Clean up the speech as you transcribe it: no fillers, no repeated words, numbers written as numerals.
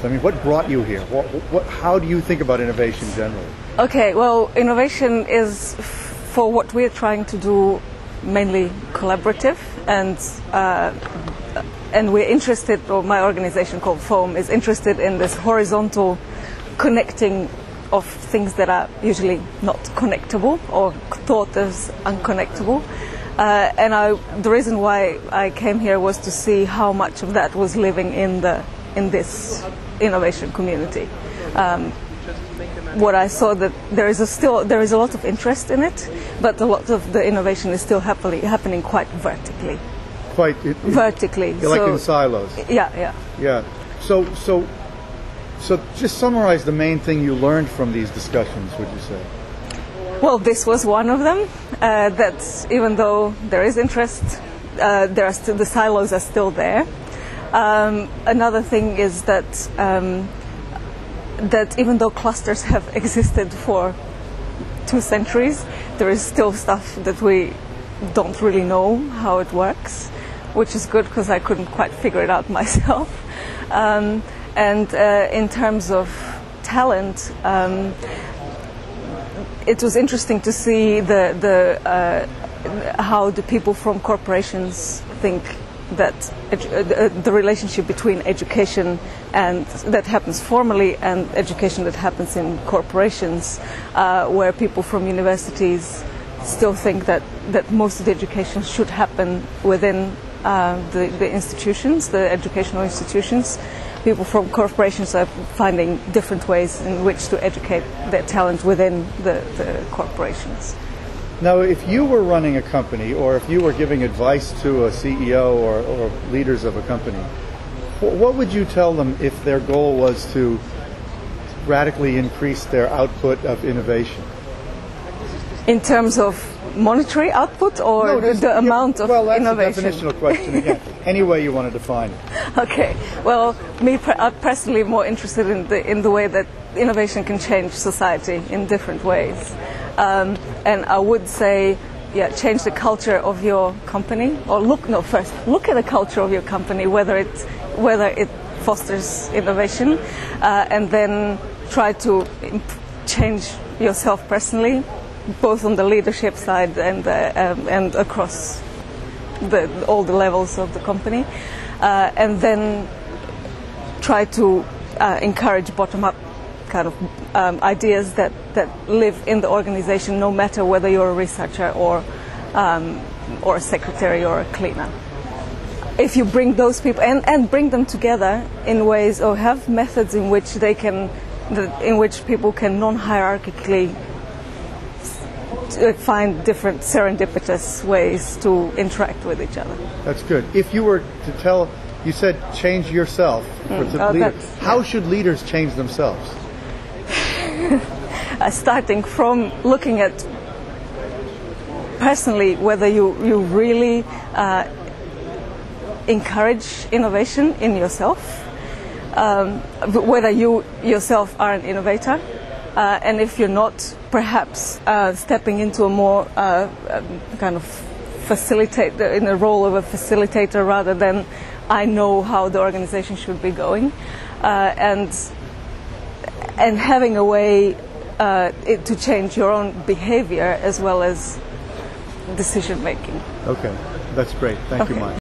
I mean, what brought you here? How do you think about innovation generally? Okay, well, innovation is, for what we're trying to do, mainly collaborative, and we're interested, or my organization called FOAM is interested in this horizontal connecting of things that are usually not connectable or thought as unconnectable. The reason why I came here was to see how much of that was living in this innovation community. What I saw, that there is a lot of interest in it, but a lot of the innovation is still happening quite vertically. Vertically, like in silos. Yeah. So just summarize the main thing you learned from these discussions, would you say? Well, this was one of them. That even though there is interest, the silos are still there. Another thing is that even though clusters have existed for 2 centuries, there is still stuff that we don't really know how it works, which is good because I couldn't quite figure it out myself. In terms of talent, it was interesting to see how the people from corporations think that the relationship between education and that happens formally and education that happens in corporations, where people from universities still think that most of the education should happen within the institutions, the educational institutions. People from corporations are finding different ways in which to educate their talent within the corporations. Now, if you were running a company, or if you were giving advice to a CEO or leaders of a company, what would you tell them if their goal was to radically increase their output of innovation? In terms of monetary output, or the amount of innovation? Well, that's a definitional question again. Any way you want to define it. Okay. Well, I'm personally more interested in the way that innovation can change society in different ways. And I would say, change the culture of your company, or first look at the culture of your company, whether it fosters innovation, and then try to change yourself personally, both on the leadership side and across all the levels of the company, and then try to encourage bottom-up kind of ideas that live in the organization, no matter whether you're a researcher or a secretary or a cleaner. If you bring those people and bring them together in ways, or have methods in which people can non-hierarchically find different serendipitous ways to interact with each other. That's good. If you were to tell, you said change yourself for the leader. How should leaders change themselves? Starting from looking at personally whether you really encourage innovation in yourself, whether you yourself are an innovator, and if you're not, perhaps stepping into a more kind of facilitator, in a role of a facilitator rather than I know how the organization should be going, and having a way to change your own behavior as well as decision making. Okay, that's great. Thank you, Maja.